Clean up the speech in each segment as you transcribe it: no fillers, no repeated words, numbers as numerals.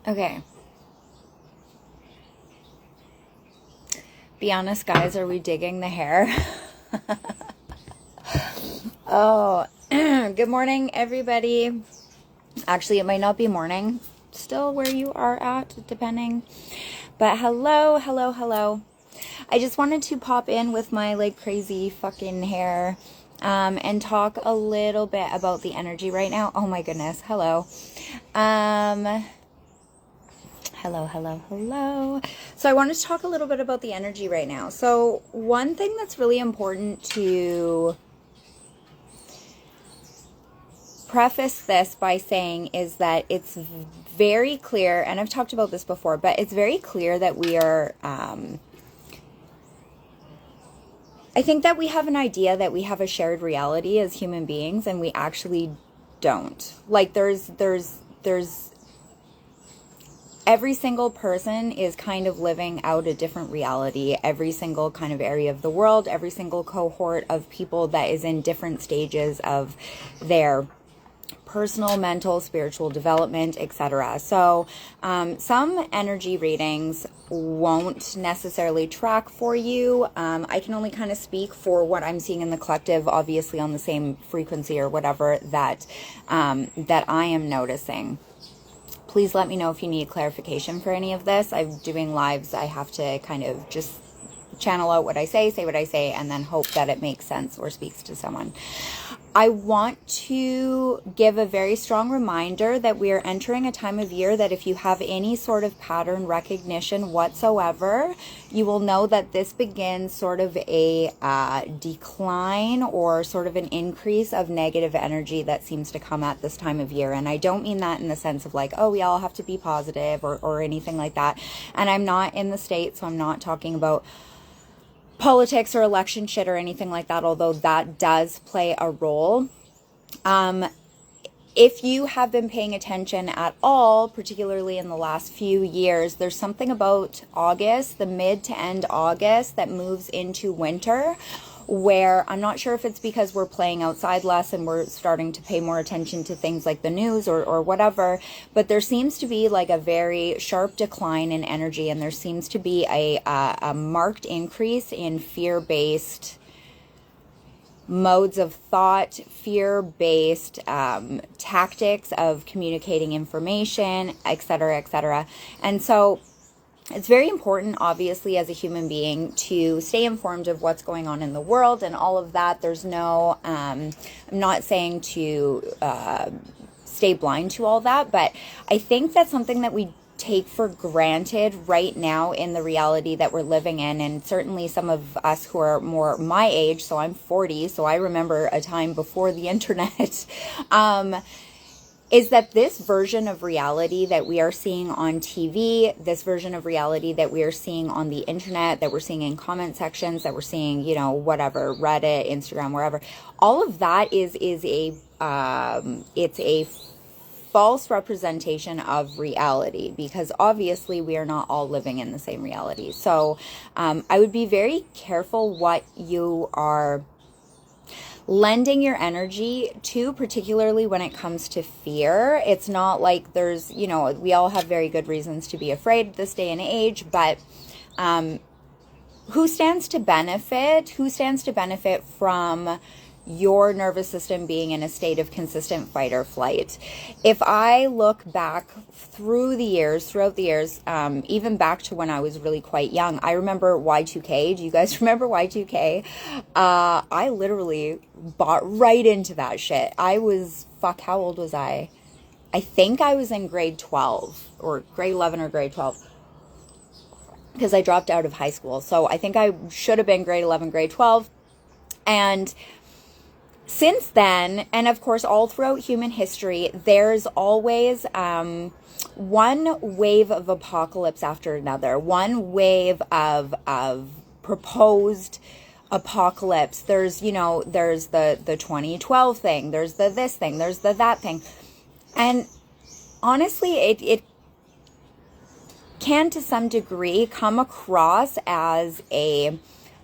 Okay. Be honest, guys, are we digging the hair? Oh, good morning, everybody. Actually, it might not be morning still where you are at, depending. But hello, hello, hello. I just wanted to pop in with my like crazy fucking hair and talk a little bit about the energy right now. Oh my goodness. Hello. Hello, hello, hello. So I wanted to talk a little bit about the energy right now. So one thing that's really important to preface this by saying is that it's very clear, and I've talked about this before, but it's very clear that we are, I think that we have an idea that we have a shared reality as human beings, and we actually don't. Like there's every single person is kind of living out a different reality. Every single kind of area of the world, every single cohort of people that is in different stages of their personal, mental, spiritual development, etc. So some energy readings won't necessarily track for you. I can only kind of speak for what I'm seeing in the collective, obviously on the same frequency or whatever that that I am noticing. Please let me know if you need clarification for any of this. I'm doing lives. I have to kind of just channel out what I say what I say, and then hope that it makes sense or speaks to someone. I want to give a very strong reminder that we are entering a time of year that if you have any sort of pattern recognition whatsoever, you will know that this begins sort of a decline or sort of an increase of negative energy that seems to come at this time of year. And I don't mean that in the sense of like, oh, we all have to be positive or anything like that. And I'm not in the States, so I'm not talking about politics or election shit or anything like that, although that does play a role. If you have been paying attention at all, particularly in the last few years, there's something about August, the mid to end August, that moves into winter, where I'm not sure if it's because we're playing outside less and we're starting to pay more attention to things like the news or whatever, but there seems to be like a very sharp decline in energy, and there seems to be a marked increase in fear-based modes of thought, fear-based tactics of communicating information, etc., etc. And so it's very important, obviously, as a human being to stay informed of what's going on in the world and all of that. There's no, I'm not saying to stay blind to all that, but I think that's something that we take for granted right now in the reality that we're living in. And certainly some of us who are more my age, so I'm 40, so I remember a time before the internet, is that this version of reality that we are seeing on TV, this version of reality that we are seeing on the internet, that we're seeing in comment sections, that we're seeing, you know, whatever, Reddit, Instagram, wherever, all of that is it's a false representation of reality, because obviously we are not all living in the same reality. So I would be very careful what you are lending your energy to, particularly when it comes to fear. It's not like there's, you know, we all have very good reasons to be afraid this day and age, but who stands to benefit? Who stands to benefit from your nervous system being in a state of consistent fight or flight? If I look back throughout the years, even back to when I was really quite young, I remember Y2K. Do you guys remember Y2K? I literally bought right into that shit. I was, how old was I? I think I was in grade 12 or grade 11 or grade 12, because I dropped out of high school. So I think I should have been grade 11, grade 12. And since then, and of course all throughout human history, there's always one wave of apocalypse after another, one wave of proposed apocalypse. There's, you know, there's the 2012 thing, there's the this thing, there's the that thing. And honestly, it can to some degree come across as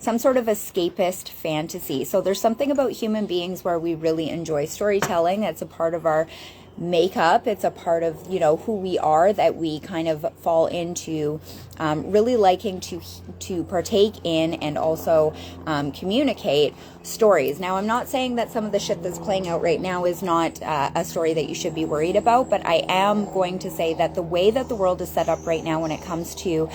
some sort of escapist fantasy. So there's something about human beings where we really enjoy storytelling. It's a part of our makeup. It's a part of, who we are, that we kind of fall into really liking to partake in and also communicate stories. Now, I'm not saying that some of the shit that's playing out right now is not a story that you should be worried about, but I am going to say that the way that the world is set up right now when it comes to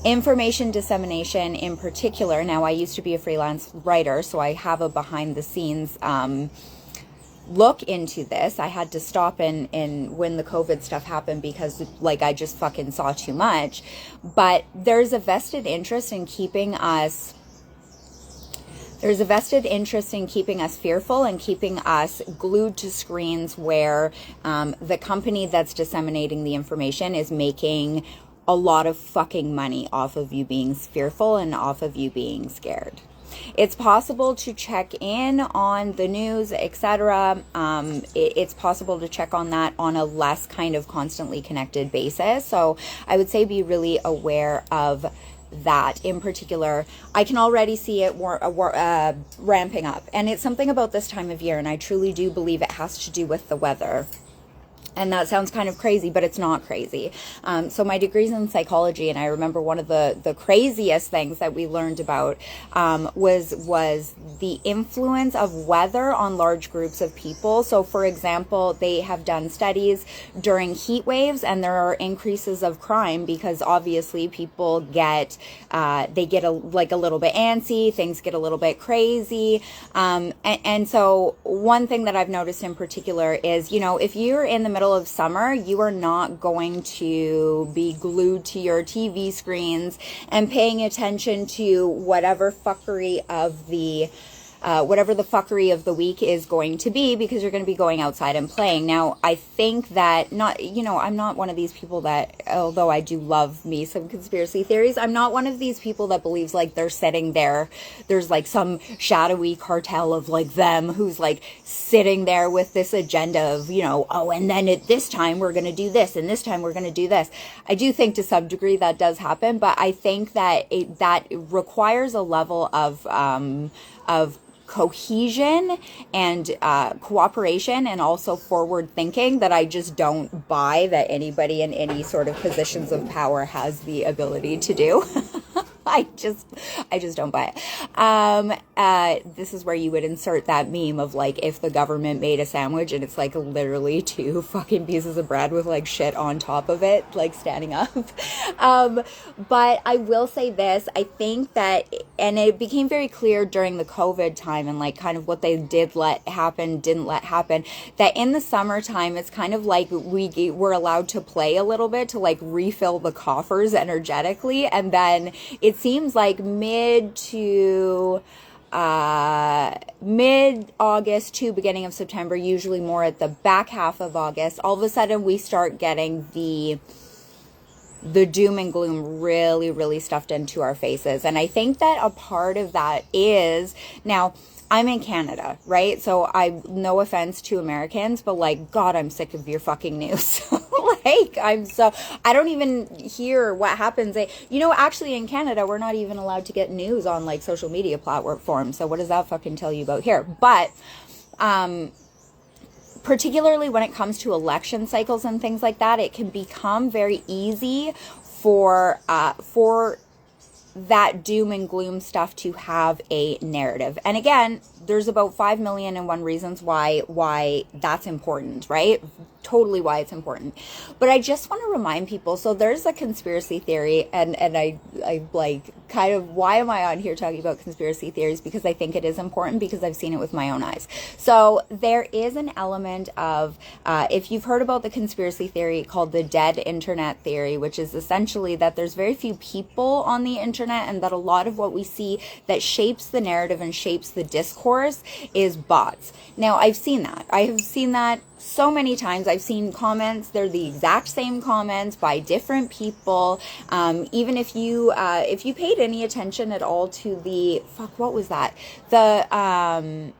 information dissemination in particular. Now, I used to be a freelance writer, so I have a behind the scenes look into this. I had to stop in when the COVID stuff happened because I just fucking saw too much. But there's a vested interest in keeping us fearful and keeping us glued to screens where the company that's disseminating the information is making a lot of fucking money off of you being fearful and off of you being scared. It's possible to check in on the news, etc. It's possible to check on that on a less kind of constantly connected basis. So I would say be really aware of that. In particular, I can already see it ramping up. And it's something about this time of year, and I truly do believe it has to do with the weather. And that sounds kind of crazy, but it's not crazy. So my degree's in psychology, and I remember one of the craziest things that we learned about was the influence of weather on large groups of people. So, for example, they have done studies during heat waves, and there are increases of crime because obviously people get a little bit antsy, things get a little bit crazy, and so one thing that I've noticed in particular is, if you're in the middle of summer, you are not going to be glued to your TV screens and paying attention to whatever fuckery of the week is going to be, because you're going to be going outside and playing. Now, I think that I'm not one of these people that, although I do love me some conspiracy theories, I'm not one of these people that believes they're sitting there. There's some shadowy cartel of them who's sitting there with this agenda of, and then at this time we're going to do this and this time we're going to do this. I do think to some degree that does happen, but I think that that requires a level of cohesion and cooperation and also forward thinking that I just don't buy that anybody in any sort of positions of power has the ability to do. I just don't buy it. This is where you would insert that meme of if the government made a sandwich and it's literally two fucking pieces of bread with shit on top of it, standing up. But I will say this, I think that, and it became very clear during the COVID time and kind of what they didn't let happen, that in the summertime, it's kind of we're allowed to play a little bit to refill the coffers energetically. And then it seems mid August to beginning of September, usually more at the back half of August, all of a sudden we start getting the doom and gloom really, really stuffed into our faces. And I think that a part of that is, now, I'm in Canada, right? So no offense to Americans, but God, I'm sick of your fucking news. I don't even hear what happens. Actually in Canada, we're not even allowed to get news on social media platforms. So what does that fucking tell you about here? But, particularly when it comes to election cycles and things like that, it can become very easy for that doom and gloom stuff to have a narrative. And again, there's about 5 million and one reasons why that's important, right? Totally why it's important. But I just want to remind people, so there's a conspiracy theory, and I kind of, why am I on here talking about conspiracy theories? Because I think it is important, because I've seen it with my own eyes. So there is an element of, if you've heard about the conspiracy theory called the dead internet theory, which is essentially that there's very few people on the internet, and that a lot of what we see that shapes the narrative and shapes the discourse is bots. Now, I've seen that. I have seen that so many times. I've seen comments, they're the exact same comments by different people. Even if you paid any attention at all to what was that? The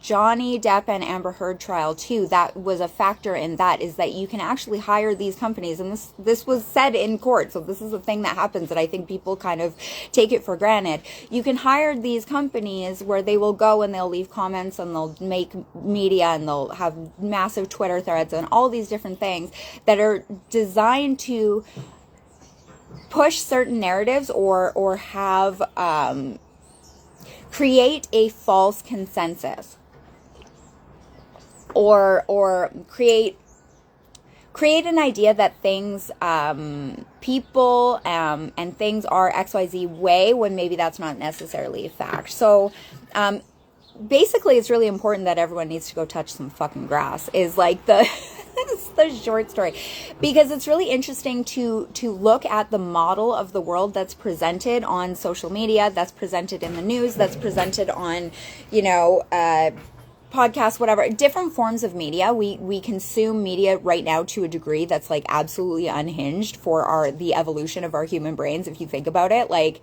Johnny Depp and Amber Heard trial too, that was a factor in that, is that you can actually hire these companies, and this was said in court, so this is a thing that happens that I think people kind of take it for granted. You can hire these companies where they will go and they'll leave comments and they'll make media and they'll have massive Twitter threads and all these different things that are designed to push certain narratives or have create a false consensus or create an idea that things people and things are XYZ way when maybe that's not necessarily a fact. So basically it's really important that everyone needs to go touch some fucking grass, is like the the short story, because it's really interesting to look at the model of the world that's presented on social media, that's presented in the news, that's presented on, podcasts, whatever, different forms of media. We consume media right now to a degree that's like absolutely unhinged for the evolution of our human brains, if you think about it. Like,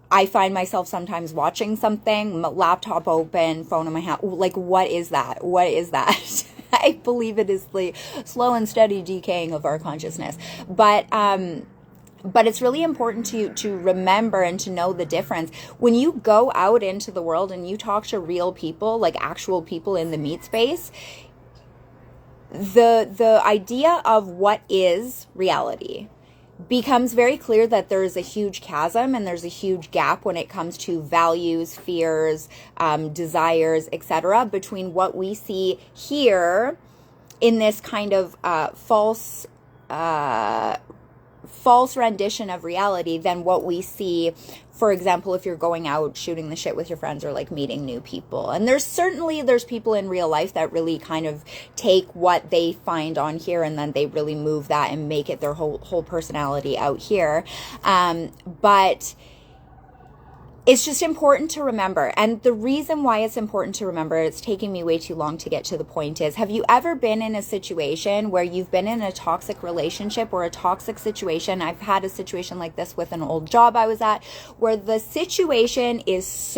I find myself sometimes watching something, laptop open, phone in my hand, like, what is that? What is that? I believe it is the slow and steady decaying of our consciousness. But it's really important to remember and to know the difference. When you go out into the world and you talk to real people, like actual people in the meat space, the idea of what is reality becomes very clear, that there is a huge chasm and there's a huge gap when it comes to values, fears, desires, etc., between what we see here in this kind of false rendition of reality than what we see, for example, if you're going out shooting the shit with your friends or like meeting new people. And there's people in real life that really kind of take what they find on here and then they really move that and make it their whole personality out here. But it's just important to remember. And the reason why it's important to remember, it's taking me way too long to get to the point, is, have you ever been in a situation where you've been in a toxic relationship or a toxic situation? I've had a situation like this with an old job I was at, where the situation is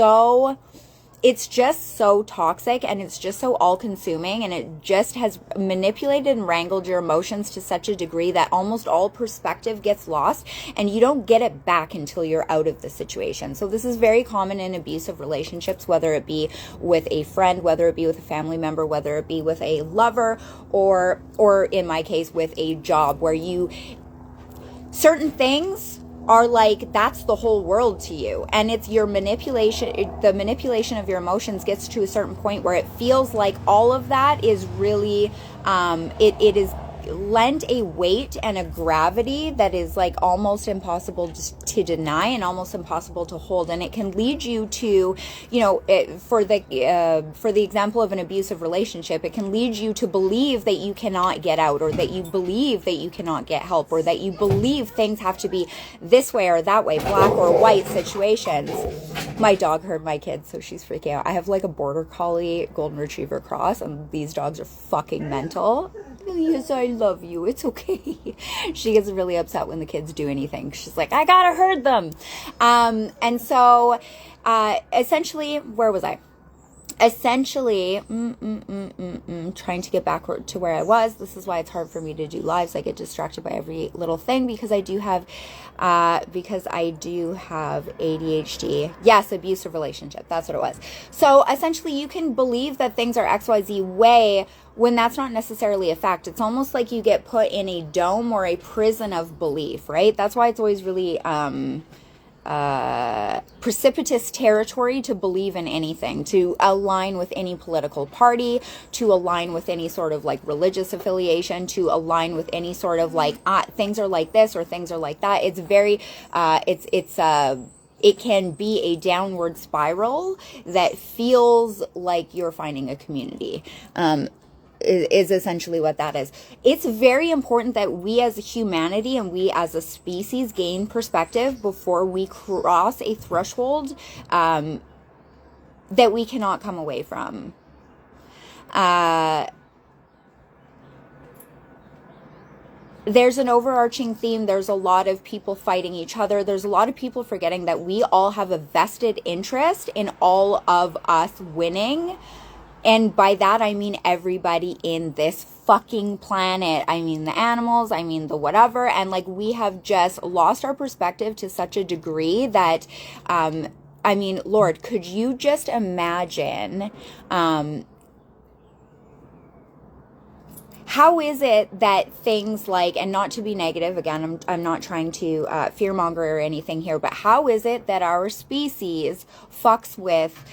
it's just so toxic and it's just so all-consuming, and it just has manipulated and wrangled your emotions to such a degree that almost all perspective gets lost and you don't get it back until you're out of the situation. So this is very common in abusive relationships, whether it be with a friend, whether it be with a family member, whether it be with a lover, or in my case with a job, where certain things are like, that's the whole world to you, and it's your the manipulation of your emotions gets to a certain point where it feels like all of that is really it is lent a weight and a gravity that is like almost impossible to deny and almost impossible to hold. And it can lead you to, for the example of an abusive relationship, it can lead you to believe that you cannot get out, or that you believe that you cannot get help, or that you believe things have to be this way or that way, black or white situations. My dog heard my kids, so she's freaking out. I have like a border collie golden retriever cross, and these dogs are fucking mental. Yes, I love you. It's okay. She gets really upset when the kids do anything. She's like, I gotta herd them. And so, essentially, where was I? Essentially, trying to get back to where I was. This is why it's hard for me to do lives. I get distracted by every little thing because I do have ADHD. Yes, abusive relationship. That's what it was. So essentially, you can believe that things are XYZ way when that's not necessarily a fact. It's almost like you get put in a dome or a prison of belief, right? That's why it's always really precipitous territory to believe in anything, to align with any political party, to align with any sort of like religious affiliation, to align with any sort of like things are like this or things are like that. It's very it can be a downward spiral that feels like you're finding a community. Is essentially what that is. It's very important that we as a humanity and we as a species gain perspective before we cross a threshold that we cannot come away from. There's an overarching theme. There's a lot of people fighting each other. There's a lot of people forgetting that we all have a vested interest in all of us winning And by that, I mean everybody in this fucking planet. I mean the animals, I mean the whatever. And like, we have just lost our perspective to such a degree that, I mean, Lord, could you just imagine, how is it that things like, and not to be negative, again, I'm not trying to fearmonger or anything here, but how is it that our species fucks with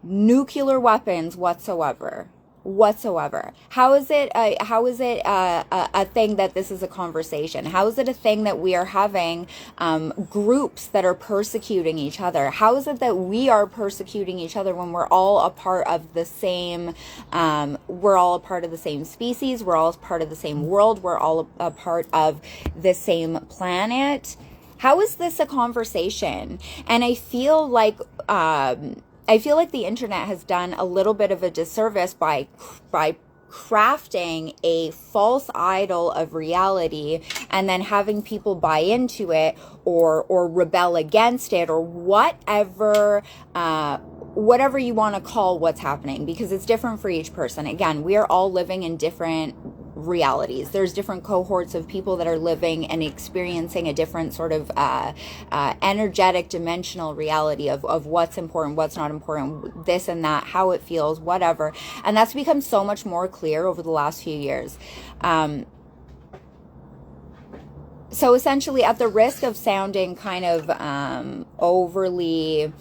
nuclear weapons whatsoever? How is it a thing that this is a conversation? How is it a thing that we are having groups that are persecuting each other? How is it that we are persecuting each other when we're all a part of the same species, we're all a part of the same world, we're all a part of the same planet? How is this a conversation? And I feel like the internet has done a little bit of a disservice by crafting a false idol of reality and then having people buy into it or rebel against it, or whatever you want to call what's happening, because it's different for each person. Again, we are all living in different realities. There's different cohorts of people that are living and experiencing a different sort of energetic dimensional reality of what's important, what's not important, this and that, how it feels, whatever. And that's become so much more clear over the last few years. So essentially, at the risk of sounding kind of overly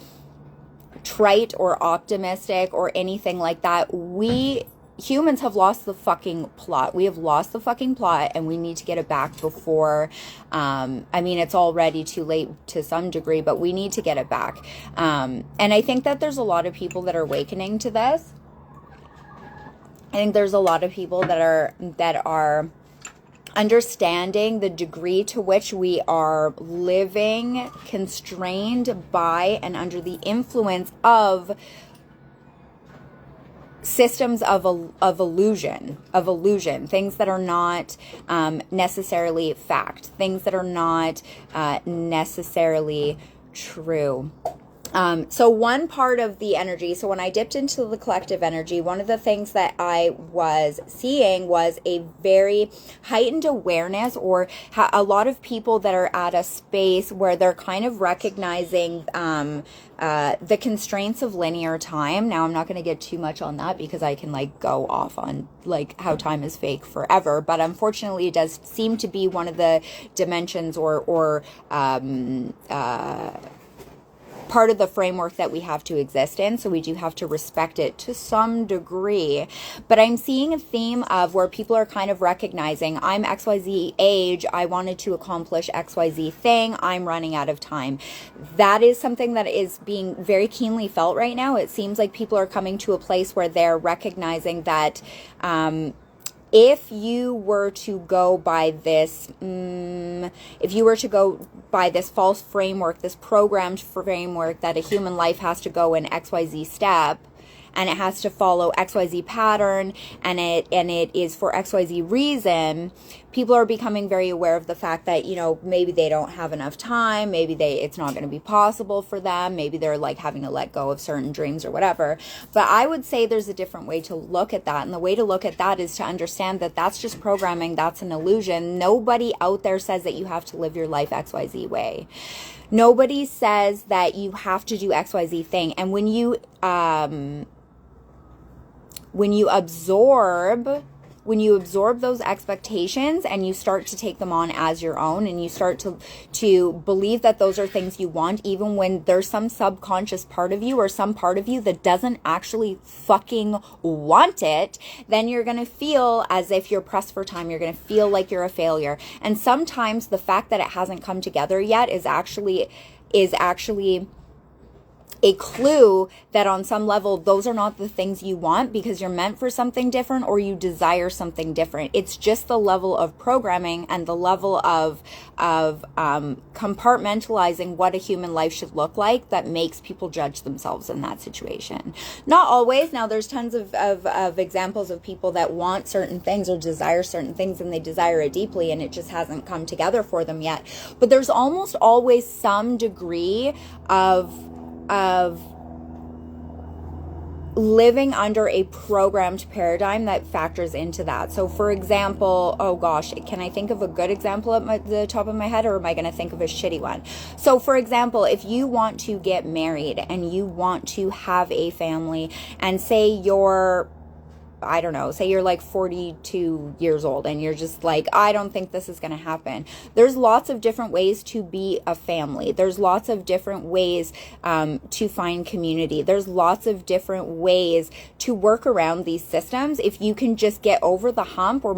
trite or optimistic or anything like that, we humans have lost the fucking plot. We have lost the fucking plot, and we need to get it back before, I mean, it's already too late to some degree, but we need to get it back. And I think that there's a lot of people that are awakening to this. I think there's a lot of people that are understanding the degree to which we are living constrained by and under the influence of systems of illusion, things that are not necessarily fact, things that are not necessarily true. So one part of the energy, so when I dipped into the collective energy, one of the things that I was seeing was a very heightened awareness, or a lot of people that are at a space where they're kind of recognizing the constraints of linear time. Now, I'm not going to get too much on that because I can like go off on like how time is fake forever, but unfortunately it does seem to be one of the dimensions or part of the framework that we have to exist in, so we do have to respect it to some degree. But I'm seeing a theme of where people are kind of recognizing, I'm XYZ age, I wanted to accomplish XYZ thing, I'm running out of time. That is something that is being very keenly felt right now. It seems like people are coming to a place where they're recognizing that if you were to go by this, false framework, this programmed framework that a human life has to go in XYZ step, and it has to follow XYZ pattern, and it is for XYZ reason, people are becoming very aware of the fact that, you know, maybe they don't have enough time, maybe it's not going to be possible for them, maybe they're like having to let go of certain dreams or whatever. But I would say there's a different way to look at that, and the way to look at that is to understand that that's just programming, that's an illusion. Nobody out there says that you have to live your life XYZ way. Nobody says that you have to do XYZ thing. And when you absorb those expectations and you start to take them on as your own, and you start to believe that those are things you want, even when there's some subconscious part of you or some part of you that doesn't actually fucking want it, then you're going to feel as if you're pressed for time. You're going to feel like you're a failure. And sometimes the fact that it hasn't come together yet is actually a clue that on some level those are not the things you want, because you're meant for something different or you desire something different. It's just the level of programming and the level of compartmentalizing what a human life should look like that makes people judge themselves in that situation. Not always. Now, there's tons of examples of people that want certain things or desire certain things, and they desire it deeply, and it just hasn't come together for them yet. But there's almost always some degree of living under a programmed paradigm that factors into that. So for example, oh gosh, can I think of a good example at the top of my head, or am I going to think of a shitty one? So for example, if you want to get married and you want to have a family, and say you're, I don't know, say you're like 42 years old and you're just like, I don't think this is going to happen. There's lots of different ways to be a family. There's lots of different ways to find community. There's lots of different ways to work around these systems. If you can just get over the hump, or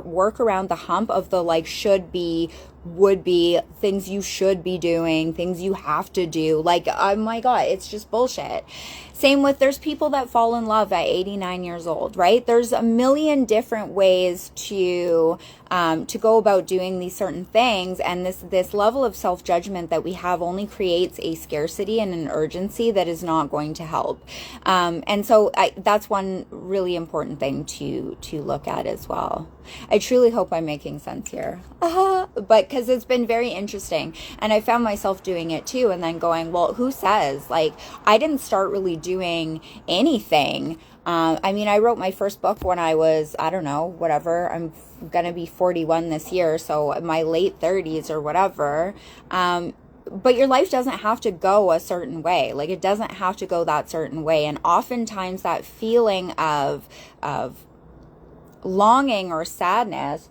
work around the hump of the like should be, would be, things you should be doing, things you have to do. Like, oh my God, it's just bullshit. Same with, there's people that fall in love at 89 years old, right? There's a million different ways to go about doing these certain things. And this level of self-judgment that we have only creates a scarcity and an urgency that is not going to help. And so that's one really important thing to look at as well. I truly hope I'm making sense here. But because it's been very interesting, and I found myself doing it too, and then going, well, who says? Like, I didn't start really doing anything. I mean, I wrote my first book when I was, I don't know, whatever. I'm going to be 41 this year, so my late 30s or whatever. But your life doesn't have to go a certain way. Like, it doesn't have to go that certain way. And oftentimes that feeling of longing or sadness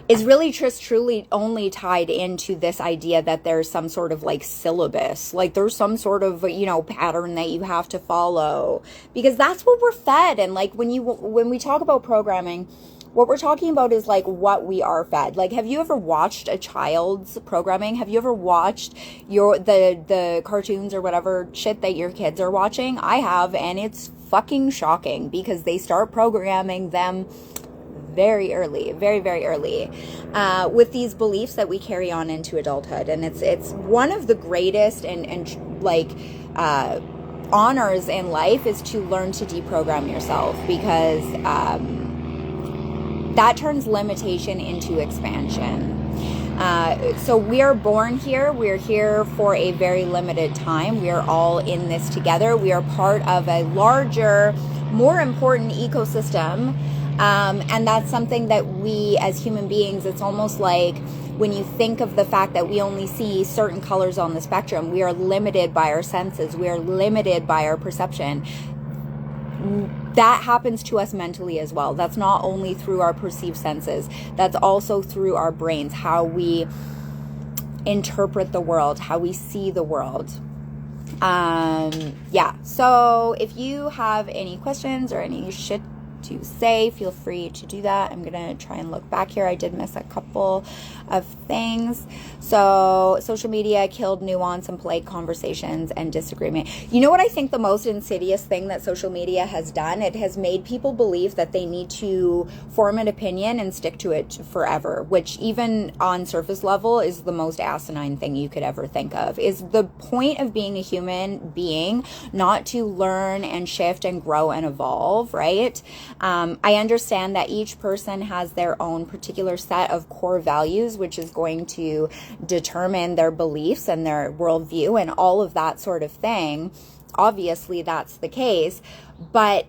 is really just truly only tied into this idea that there's some sort of like syllabus, like there's some sort of, you know, pattern that you have to follow, because that's what we're fed. And like when we talk about programming, what we're talking about is like what we are fed. Like, have you ever watched a child's programming? Have you ever watched the cartoons or whatever shit that your kids are watching? I have, and it's fucking shocking, because they start programming them very early, very, very early, with these beliefs that we carry on into adulthood. And it's one of the greatest and like honors in life is to learn to deprogram yourself, because that turns limitation into expansion. So we are born here. We're here for a very limited time. We are all in this together. We are part of a larger, more important ecosystem. And that's something that we as human beings, it's almost like when you think of the fact that we only see certain colors on the spectrum, we are limited by our senses. We are limited by our perception. That happens to us mentally as well. That's not only through our perceived senses. That's also through our brains, how we interpret the world, how we see the world. Yeah. So if you have any questions or any shit to say, feel free to do that. I'm gonna try and look back here. I did miss a couple of things. So social media killed nuance and polite conversations and disagreement. You know what I think the most insidious thing that social media has done? It has made people believe that they need to form an opinion and stick to it forever, which even on surface level is the most asinine thing you could ever think of. Is the point of being a human being not to learn and shift and grow and evolve, right? I understand that each person has their own particular set of core values, which is going to determine their beliefs and their worldview and all of that sort of thing. Obviously, that's the case, but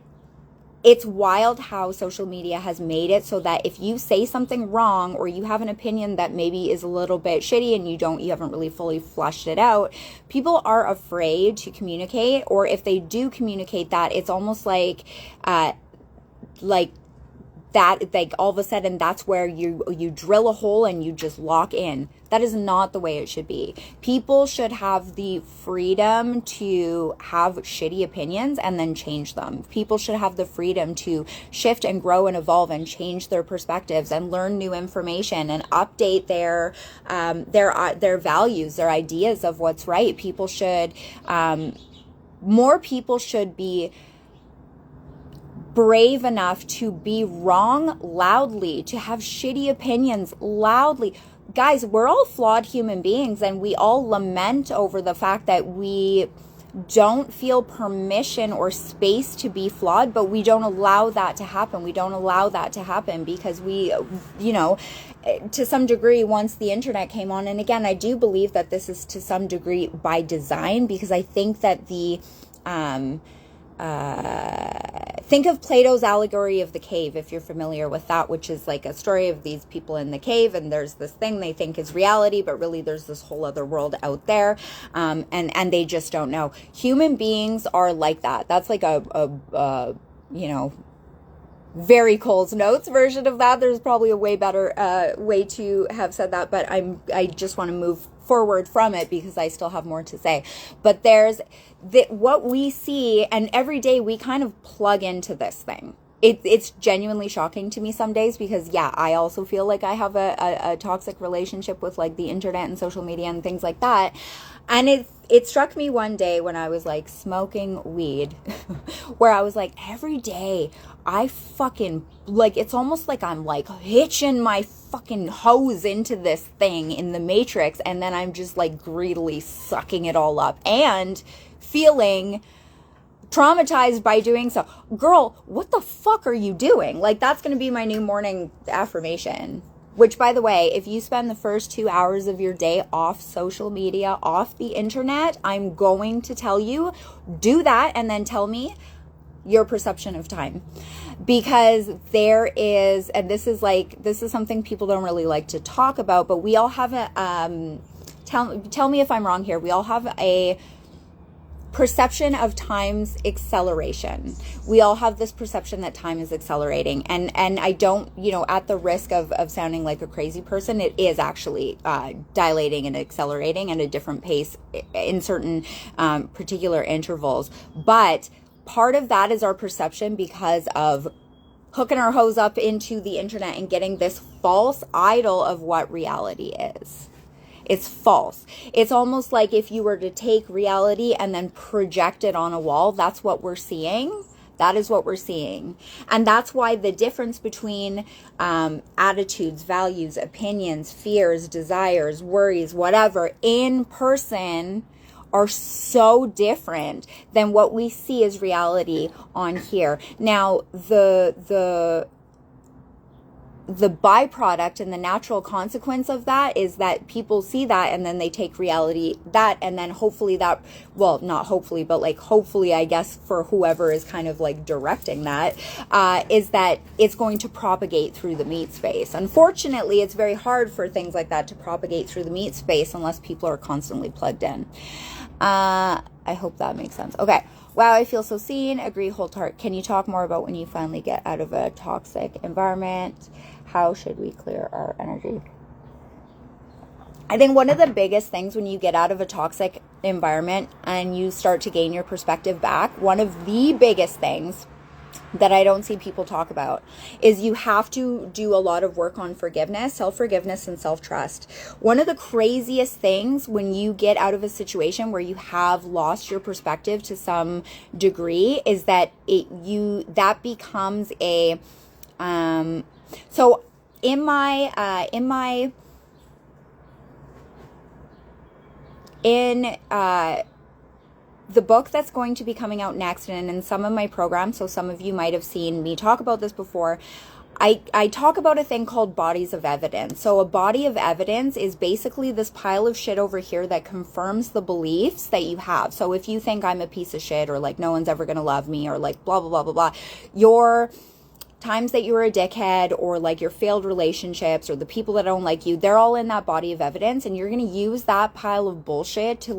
it's wild how social media has made it so that if you say something wrong or you have an opinion that maybe is a little bit shitty and you haven't really fully fleshed it out, people are afraid to communicate. Or if they do communicate that, it's almost like that, like all of a sudden that's where you drill a hole and you just lock in. That is not the way it should be. People should have the freedom to have shitty opinions and then change them. People should have the freedom to shift and grow and evolve and change their perspectives and learn new information and update their values, their ideas of what's right. People should, more people should be brave enough to be wrong loudly, to have shitty opinions loudly. Guys, we're all flawed human beings, and we all lament over the fact that we don't feel permission or space to be flawed, but we don't allow that to happen. We don't allow that to happen because we, to some degree, once the internet came on, and again, I do believe that this is to some degree by design, because I think that the think of Plato's allegory of the cave, if you're familiar with that, which is like a story of these people in the cave, and there's this thing they think is reality, but really there's this whole other world out there, and they just don't know. Human beings are like that. That's like a very Cole's Notes version of that. There's probably a way better way to have said that, but I just want to move forward from it because I still have more to say. But there's what we see, and every day we kind of plug into this thing. It's genuinely shocking to me some days because, yeah, I also feel like I have a toxic relationship with like the internet and social media and things like that. And it struck me one day when I was like smoking weed where I was like, every day I fucking like, it's almost like I'm like hitching my fucking hose into this thing in the Matrix, and then I'm just like greedily sucking it all up and feeling traumatized by doing so. Girl, what the fuck are you doing? Like, that's going to be my new morning affirmation. Which, by the way, if you spend the first 2 hours of your day off social media, off the internet, I'm going to tell you, do that and then tell me your perception of time. Because there is, and this is something people don't really like to talk about, but we all have tell me if I'm wrong here, we all have a perception of time's acceleration. We all have this perception that time is accelerating, and I don't, at the risk of sounding like a crazy person, it is actually dilating and accelerating at a different pace in certain particular intervals. But part of that is our perception because of hooking our hose up into the internet and getting this false idol of what reality is. It's false. It's almost like if you were to take reality and then project it on a wall, that's what we're seeing. That is what we're seeing. And that's why the difference between attitudes, values, opinions, fears, desires, worries, whatever, in person are so different than what we see as reality on here. Now, the byproduct and the natural consequence of that is that people see that and then they take reality that, and then hopefully that, well, not hopefully, but like hopefully, I guess, for whoever is kind of like directing that, is that it's going to propagate through the meat space. Unfortunately, it's very hard for things like that to propagate through the meat space unless people are constantly plugged in. I hope that makes sense. Okay. Wow, I feel so seen. Agree, whole-heart. Can you talk more about when you finally get out of a toxic environment? How should we clear our energy? I think one of the biggest things when you get out of a toxic environment and you start to gain your perspective back, one of the biggest things that I don't see people talk about is you have to do a lot of work on forgiveness, self-forgiveness, and self-trust. One of the craziest things when you get out of a situation where you have lost your perspective to some degree is that that becomes a so in the book that's going to be coming out next, and in some of my programs, so some of you might have seen me talk about this before, I talk about a thing called bodies of evidence. So a body of evidence is basically this pile of shit over here that confirms the beliefs that you have. So if you think I'm a piece of shit, or like no one's ever going to love me, or like blah, blah, blah, blah, blah, your times that you were a dickhead, or like your failed relationships, or the people that don't like you, they're all in that body of evidence, and you're going to use that pile of bullshit to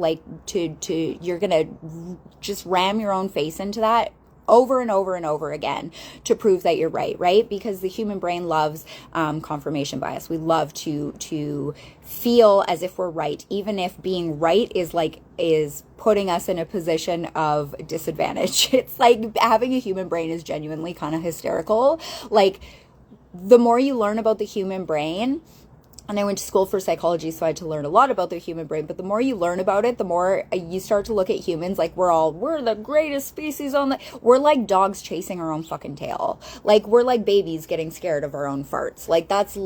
you're going to just ram your own face into that over and over and over again to prove that you're right? Because the human brain loves confirmation bias. We love to feel as if we're right, even if being right is putting us in a position of disadvantage. It's like having a human brain is genuinely kind of hysterical. Like, the more you learn about the human brain, and I went to school for psychology, so I had to learn a lot about the human brain. But the more you learn about it, the more you start to look at humans like we're the greatest species we're like dogs chasing our own fucking tail. Like, we're like babies getting scared of our own farts. Like, that's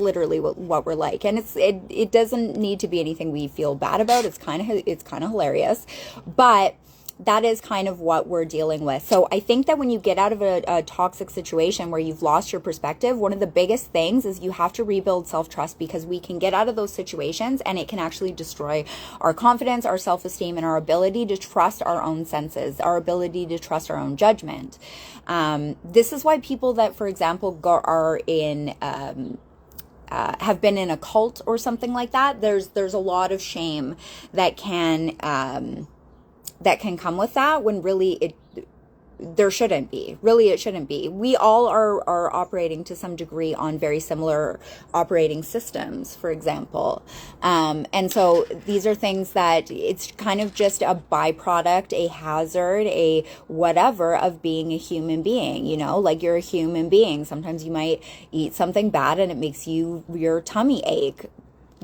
literally what we're like. And it doesn't need to be anything we feel bad about. It's kind of hilarious. But that is kind of what we're dealing with. So I think that when you get out of a toxic situation where you've lost your perspective, one of the biggest things is you have to rebuild self-trust, because we can get out of those situations and it can actually destroy our confidence, our self-esteem, and our ability to trust our own senses, our ability to trust our own judgment. This is why people that, for example, are in... have been in a cult or something like that, there's a lot of shame that can come with that, when really there shouldn't be. Really, it shouldn't be. We all are operating to some degree on very similar operating systems, for example. And so these are things that it's kind of just a byproduct, a hazard, a whatever of being a human being, you know, like you're a human being. Sometimes you might eat something bad and it makes your tummy ache.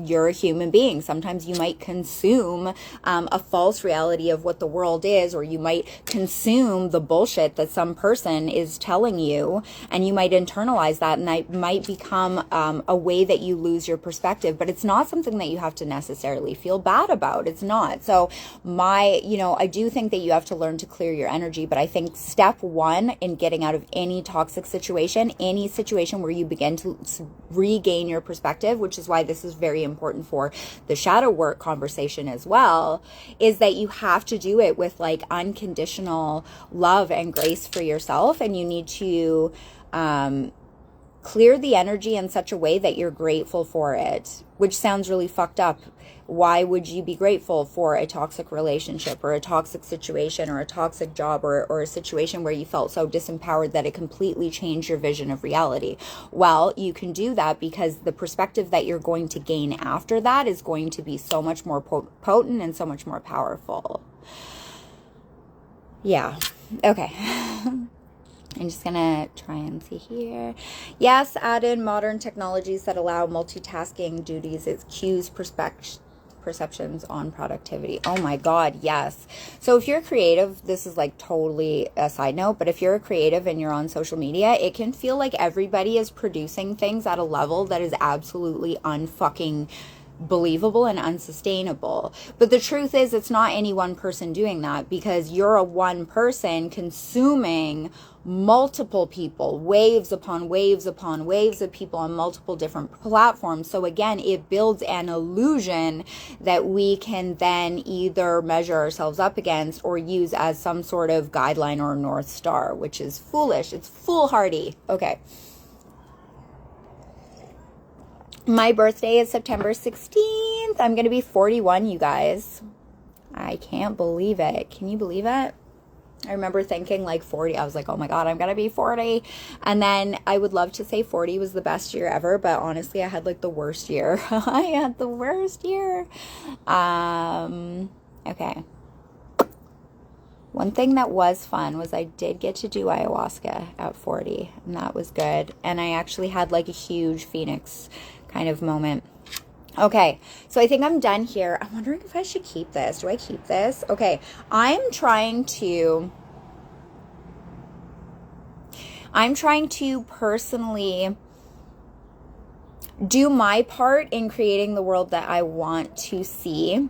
You're a human being. Sometimes you might consume a false reality of what the world is, or you might consume the bullshit that some person is telling you, and you might internalize that, and that might become a way that you lose your perspective. But it's not something that you have to necessarily feel bad about. It's not. So I do think that you have to learn to clear your energy, but I think step one in getting out of any toxic situation, any situation where you begin to regain your perspective, which is why this is very important for the shadow work conversation as well, is that you have to do it with like unconditional love and grace for yourself, and you need to clear the energy in such a way that you're grateful for it, which sounds really fucked up. Why would you be grateful for a toxic relationship or a toxic situation or a toxic job or a situation where you felt so disempowered that it completely changed your vision of reality? Well, you can do that because the perspective that you're going to gain after that is going to be so much more potent and so much more powerful. Yeah. Okay. I'm just going to try and see here. Yes, add in modern technologies that allow multitasking duties. It cues perceptions on productivity. Oh my God, yes. So if you're creative, this is like totally a side note, but if you're a creative and you're on social media, it can feel like everybody is producing things at a level that is absolutely unfucking believable and unsustainable. But the truth is, it's not any one person doing that, because you're a one person consuming multiple people, waves upon waves upon waves of people on multiple different platforms. So again, it builds an illusion that we can then either measure ourselves up against or use as some sort of guideline or North Star, which is foolish. It's foolhardy. Okay. My birthday is September 16th. I'm going to be 41, you guys. I can't believe it. Can you believe it? I remember thinking like 40. I was like, oh my God, I'm going to be 40. And then I would love to say 40 was the best year ever. But honestly, I had like the worst year. I had the worst year. Okay. One thing that was fun was I did get to do ayahuasca at 40. And that was good. And I actually had like a huge Phoenix kind of moment. Okay, so I think I'm done here. I'm wondering if I should keep this. Do I keep this? Okay, I'm trying to personally do my part in creating the world that I want to see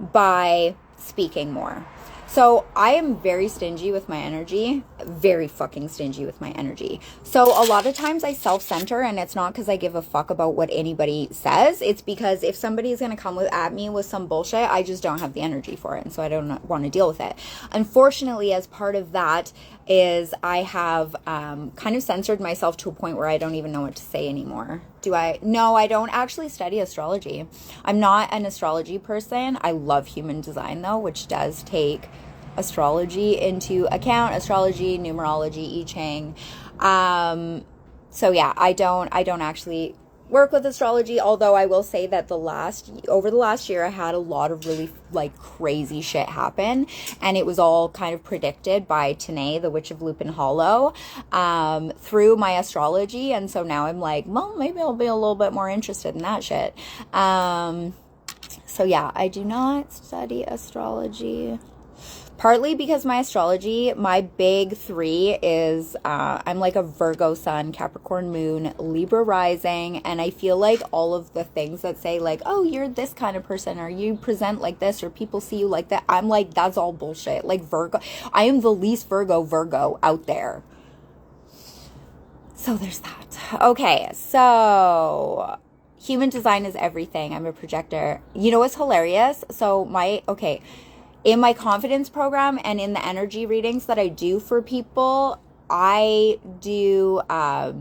by speaking more. So I am very stingy with my energy, very fucking stingy with my energy. So a lot of times I self-center, and it's not because I give a fuck about what anybody says. It's because if somebody is going to come at me with some bullshit, I just don't have the energy for it. And so I don't want to deal with it. Unfortunately, as part of that is I have kind of censored myself to a point where I don't even know what to say anymore. Do I? No, I don't actually study astrology. I'm not an astrology person. I love human design though, which does take astrology into account. Astrology, numerology, I Ching. So yeah, I don't actually work with astrology, although I will say that over the last year I had a lot of really like crazy shit happen, and it was all kind of predicted by Tanae, the Witch of Lupin Hollow, through my astrology. And so now I'm like, well, maybe I'll be a little bit more interested in that shit. So yeah, I do not study astrology. Partly because my astrology, my big 3 is I'm like a Virgo sun, Capricorn moon, Libra rising, and I feel like all of the things that say like, oh, you're this kind of person, or you present like this, or people see you like that, I'm like, that's all bullshit. Like Virgo, I am the least Virgo out there. So there's that. Okay, so human design is everything. I'm a projector. You know what's hilarious? So in my confidence program and in the energy readings that I do for people, I do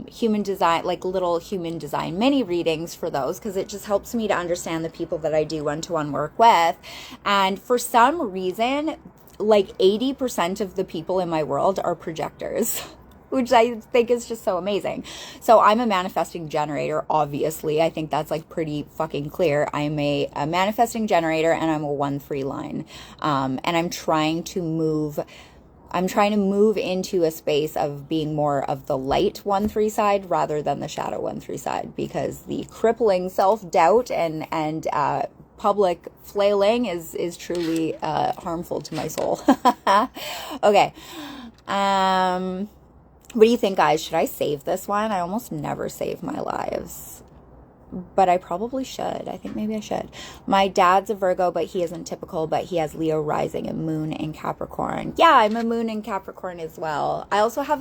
human design, like little human design mini readings for those, because it just helps me to understand the people that I do one-to-one work with. And for some reason, like 80% of the people in my world are projectors, which I think is just so amazing. So I'm a manifesting generator, obviously. I think that's like pretty fucking clear. I'm a manifesting generator, and I'm a 1-3 line. And I'm trying to move into a space of being more of the light 1-3 side rather than the shadow 1-3 side, because the crippling self-doubt and public flailing is truly harmful to my soul. Okay. What do you think, guys? Should I save this one? I almost never save my lives, but I probably should. I think maybe I should. My dad's a Virgo, but he isn't typical, but he has Leo rising and moon in Capricorn. Yeah, I'm a moon in Capricorn as well. I also have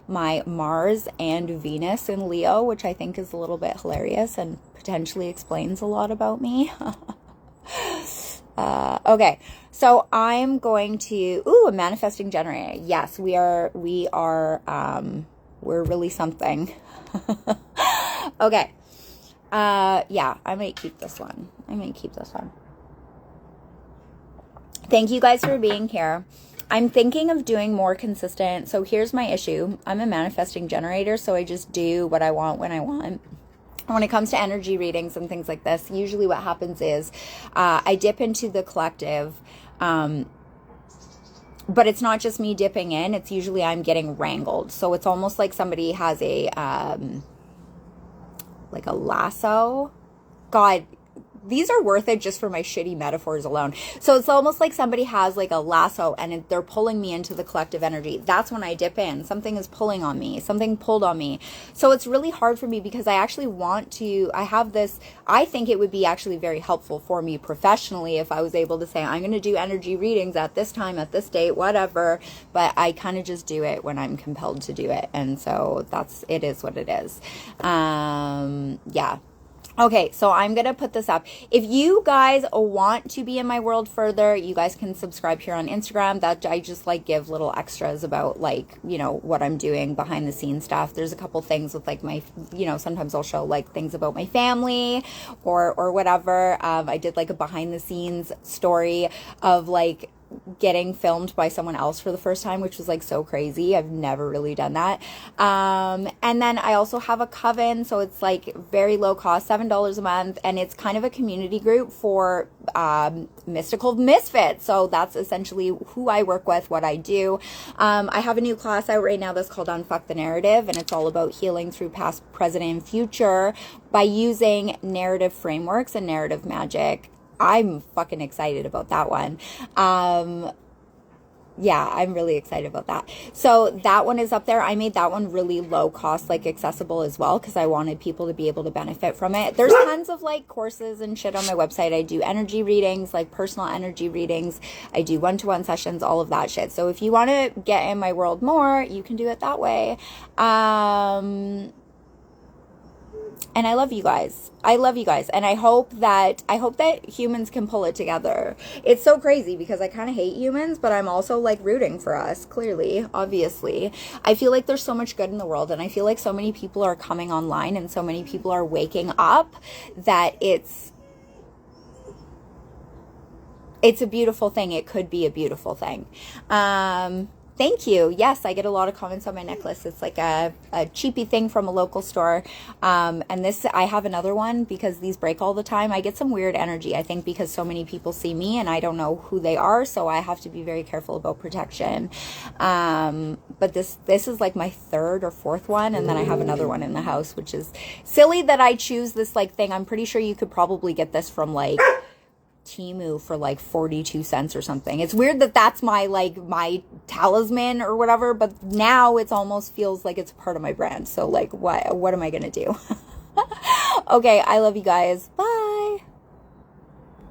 my Mars and Venus in Leo, which I think is a little bit hilarious and potentially explains a lot about me. Okay, so I'm going to, a manifesting generator. Yes, we're really something. Okay. Yeah, I might keep this one. Thank you guys for being here. I'm thinking of doing more consistent. So here's my issue. I'm a manifesting generator, so I just do what I want when I want. When it comes to energy readings and things like this, usually what happens is I dip into the collective, but it's not just me dipping in. It's usually I'm getting wrangled. So it's almost like somebody has a lasso. God, these are worth it just for my shitty metaphors alone. So it's almost like somebody has like a lasso and they're pulling me into the collective energy. That's when I dip in. Something is pulling on me. Something pulled on me. So it's really hard for me because I actually I think it would be actually very helpful for me professionally if I was able to say, I'm going to do energy readings at this time, at this date, whatever. But I kind of just do it when I'm compelled to do it. And so it is what it is. Yeah. Okay, so I'm going to put this up. If you guys want to be in my world further, you guys can subscribe here on Instagram. That I just like give little extras about like, what I'm doing behind the scenes stuff. There's a couple things with like my, sometimes I'll show like things about my family or whatever. I did like a behind the scenes story of like getting filmed by someone else for the first time, which was like so crazy. I've never really done that. And then I also have a coven, so it's like very low cost, $7 a month, and it's kind of a community group for mystical misfits. So that's essentially who I work with, what I do. I have a new class out right now that's called Unfuck the Narrative, and it's all about healing through past, present, and future by using narrative frameworks and narrative magic. I'm fucking excited about that one. Yeah, I'm really excited about that. So that one is up there. I made that one really low cost, like accessible as well, because I wanted people to be able to benefit from it. There's tons of like courses and shit on my website. I do energy readings, like personal energy readings. I do one-to-one sessions, all of that shit. So if you want to get in my world more, you can do it that way. And I love you guys. And I hope that humans can pull it together. It's so crazy because I kind of hate humans, but I'm also like rooting for us, clearly, obviously. I feel like there's so much good in the world, and I feel like so many people are coming online and so many people are waking up that it's a beautiful thing. It could be a beautiful thing. Thank you. Yes, I get a lot of comments on my necklace. It's like a cheapy thing from a local store. And this, I have another one because these break all the time. I get some weird energy, I think, because so many people see me and I don't know who they are. So I have to be very careful about protection. But this is like my third or fourth one. And then I have another one in the house, which is silly that I choose this like thing. I'm pretty sure you could probably get this from like Temu for like 42 cents or something. It's weird that that's my like my talisman or whatever, but now it's almost feels like it's part of my brand. So like what am I gonna do? Okay, I love you guys. Bye.